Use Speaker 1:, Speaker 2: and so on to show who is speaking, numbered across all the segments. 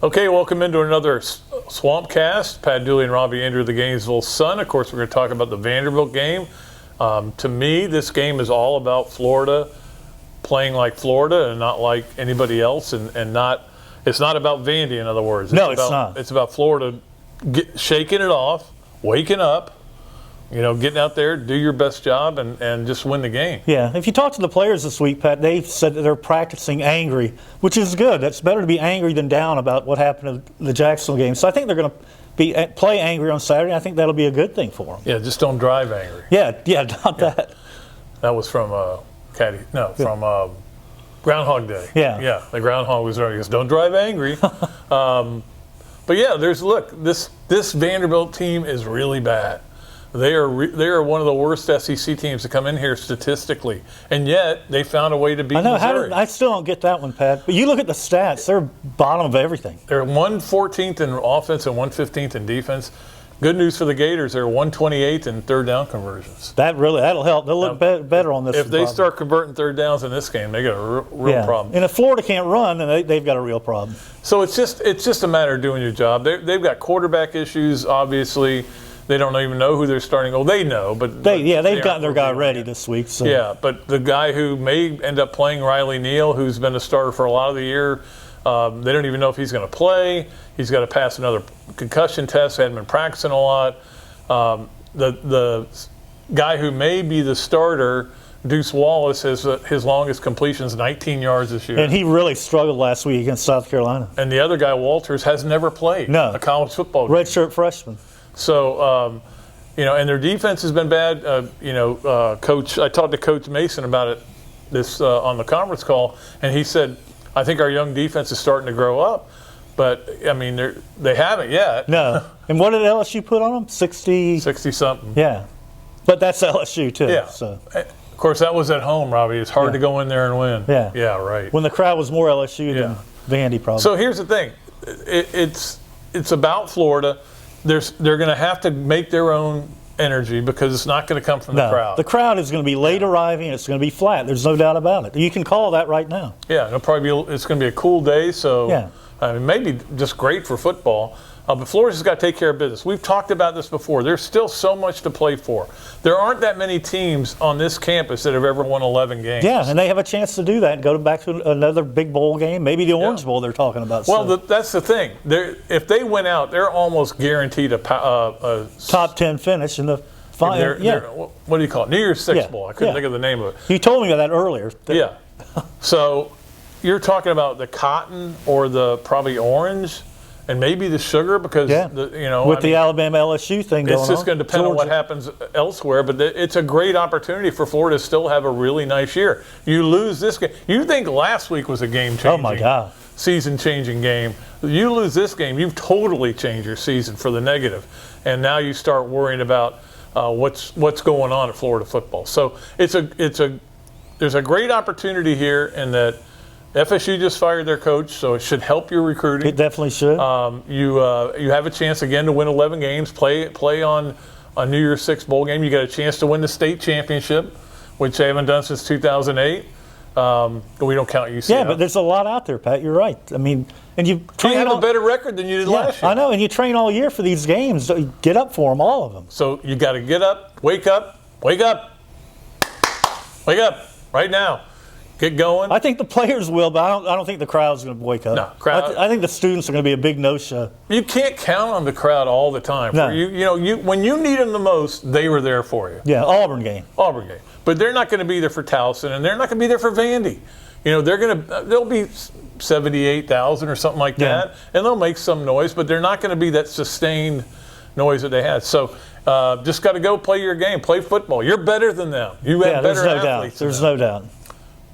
Speaker 1: Okay, welcome into another Swampcast. Pat Dooley and Robbie Andreu, the Gainesville Sun. Of course, we're going to talk about the Vanderbilt game. To me, this game is all about Florida playing like Florida and not like anybody else, and not. It's not about Vandy, in other words.
Speaker 2: No, it's not.
Speaker 1: It's about Florida shaking it off, waking up, getting out there, do your best job, and just win the game.
Speaker 2: Yeah, if you talk to the players this week, Pat, they said that they're practicing angry, which is good. That's better to be angry than down about what happened in the Jacksonville game. So I think they're going to play angry on Saturday. I think that'll be a good thing for them.
Speaker 1: Yeah, just don't drive angry.
Speaker 2: Yeah, not that.
Speaker 1: That was from from Groundhog Day.
Speaker 2: Yeah,
Speaker 1: the groundhog was right. He goes, "Don't drive angry." But yeah, this Vanderbilt team is really bad. They are one of the worst SEC teams to come in here statistically, and yet they found a way to beat Missouri.
Speaker 2: I still don't get that one, Pat. But you look at the stats; they're bottom of everything.
Speaker 1: They're 114th in offense and 115th in defense. Good news for the Gators; they're 128th in third down conversions.
Speaker 2: That'll help. They'll look better on this.
Speaker 1: If they start converting third downs in this game, they got a real problem.
Speaker 2: And if Florida can't run, then they've got a real problem.
Speaker 1: So it's just a matter of doing your job. They've got quarterback issues, obviously. They don't even know who they're starting. Well, they know, but
Speaker 2: they've gotten their guy ready this week. So.
Speaker 1: Yeah, but the guy who may end up playing, Riley Neal, who's been a starter for a lot of the year, they don't even know if he's going to play. He's got to pass another concussion test. Hadn't been practicing a lot. The guy who may be the starter, Deuce Wallace, has his longest completion is 19 yards this year.
Speaker 2: And he really struggled last week against South Carolina. And
Speaker 1: the other guy, Walters, has never played a college football game.
Speaker 2: Redshirt freshman.
Speaker 1: So, and their defense has been bad. Coach, I talked to Coach Mason about it on the conference call, and he said, I think our young defense is starting to grow up. But, I mean, they haven't yet.
Speaker 2: No. And what did LSU put on them?
Speaker 1: 60-something.
Speaker 2: Yeah. But that's LSU, too.
Speaker 1: Yeah.
Speaker 2: So.
Speaker 1: Of course, that was at home, Robbie. It's hard to go in there and win.
Speaker 2: Yeah.
Speaker 1: Yeah, right.
Speaker 2: When the crowd was more LSU than Vandy, probably.
Speaker 1: So here's the thing. It's about Florida. They're going to have to make their own energy because it's not going to come from the crowd.
Speaker 2: The crowd is going to be late arriving. It's going to be flat. There's no doubt about it. You can call that right now.
Speaker 1: Yeah, it's going to be a cool day. So maybe just great for football. But Florida's got to take care of business. We've talked about this before. There's still so much to play for. There aren't that many teams on this campus that have ever won 11 games.
Speaker 2: Yeah, and they have a chance to do that and go back to another big bowl game, maybe the Orange Bowl they're talking about.
Speaker 1: Well, that's the thing. If they win out, they're almost guaranteed a
Speaker 2: top 10 finish in the final.
Speaker 1: What do you call it? New Year's Six Bowl. I couldn't think of the name of it.
Speaker 2: You told me that earlier.
Speaker 1: Yeah. So you're talking about the cotton or the probably orange. And maybe the sugar because,
Speaker 2: the Alabama LSU thing going on.
Speaker 1: It's just going to depend on what happens elsewhere. But it's a great opportunity for Florida to still have a really nice year. You lose this game. You think last week was a game-changing,
Speaker 2: oh my God,
Speaker 1: season-changing game. You lose this game, you've totally changed your season for the negative. And now you start worrying about what's going on at Florida football. So there's a great opportunity here in that FSU just fired their coach, so it should help your recruiting.
Speaker 2: It definitely should.
Speaker 1: You have a chance again to win 11 games, play on a New Year's Six bowl game. You got a chance to win the state championship, which they haven't done since 2008. But we don't count UCF.
Speaker 2: Yeah, but there's a lot out there, Pat. You're right. I mean, and you
Speaker 1: have a better record than you did last year.
Speaker 2: I know, and you train all year for these games. So you get up for them, all of them.
Speaker 1: So you got to get up, wake up right now. Get going.
Speaker 2: I think the players will, but I don't think the crowd's going to wake up.
Speaker 1: No, crowd.
Speaker 2: I think the students are going to be a big no-show.
Speaker 1: You can't count on the crowd all the time.
Speaker 2: No.
Speaker 1: When you need them the most, they were there for you.
Speaker 2: Yeah, Auburn game.
Speaker 1: But they're not going to be there for Towson, and they're not going to be there for Vandy. There'll be 78,000 or something like that, and they'll make some noise, but they're not going to be that sustained noise that they had. So just got to go play your game, play football. You're better than them. You have better athletes.
Speaker 2: There's no doubt.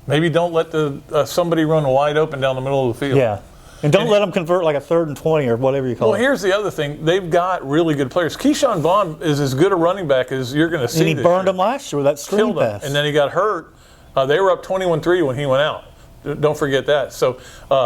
Speaker 1: Maybe don't let somebody run wide open down the middle of the field.
Speaker 2: Yeah. And don't let them convert like a 3rd and 20 or whatever you call it.
Speaker 1: Well, here's the other thing. They've got really good players. Keyshawn Vaughn is as good a running back as you're going to see.
Speaker 2: And he burned him last year with that screen pass.
Speaker 1: And then he got hurt. They were up 21-3 when he went out. Don't forget that. So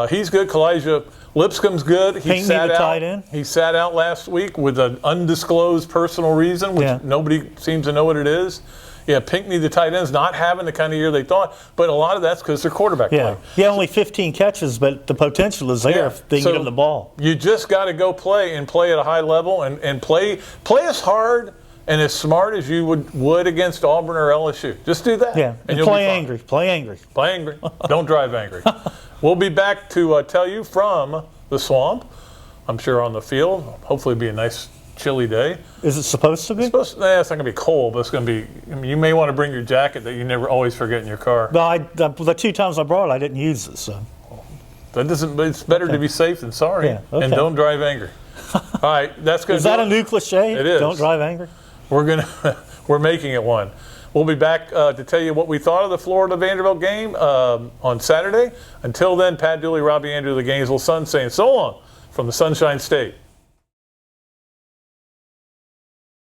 Speaker 1: he's good. Kalijah Lipscomb's good. He sat out last week with an undisclosed personal reason, which nobody seems to know what it is. Yeah, Pinckney, the tight ends, not having the kind of year they thought, but a lot of that's because their quarterback
Speaker 2: Yeah.
Speaker 1: play.
Speaker 2: Yeah, only 15 catches, but the potential is there
Speaker 1: Yeah.
Speaker 2: if they
Speaker 1: So
Speaker 2: get him the ball.
Speaker 1: You just got to go play and play at a high level and play as hard and as smart as you would against Auburn or LSU. Just do that.
Speaker 2: Yeah, and
Speaker 1: you'll
Speaker 2: play
Speaker 1: be fine.
Speaker 2: angry. Play angry.
Speaker 1: Play angry. Don't drive angry. We'll be back to tell you from the Swamp. I'm sure on the field. Hopefully it'll be a nice chilly day.
Speaker 2: Is it supposed to be?
Speaker 1: It's not going to be cold, but it's going to be, I mean, you may want to bring your jacket that you never always forget in your car.
Speaker 2: No, the 2 times I brought it, I didn't use it. So
Speaker 1: That doesn't, it's better to be safe than sorry.
Speaker 2: Yeah, okay.
Speaker 1: And don't drive angry. All right, that's going to
Speaker 2: is that a new cliche?
Speaker 1: It is.
Speaker 2: Don't drive angry.
Speaker 1: We're making it one. We'll be back to tell you what we thought of the Florida Vanderbilt game on Saturday. Until then, Pat Dooley, Robbie Andreu, the Gainesville Sun saying so long from the Sunshine State.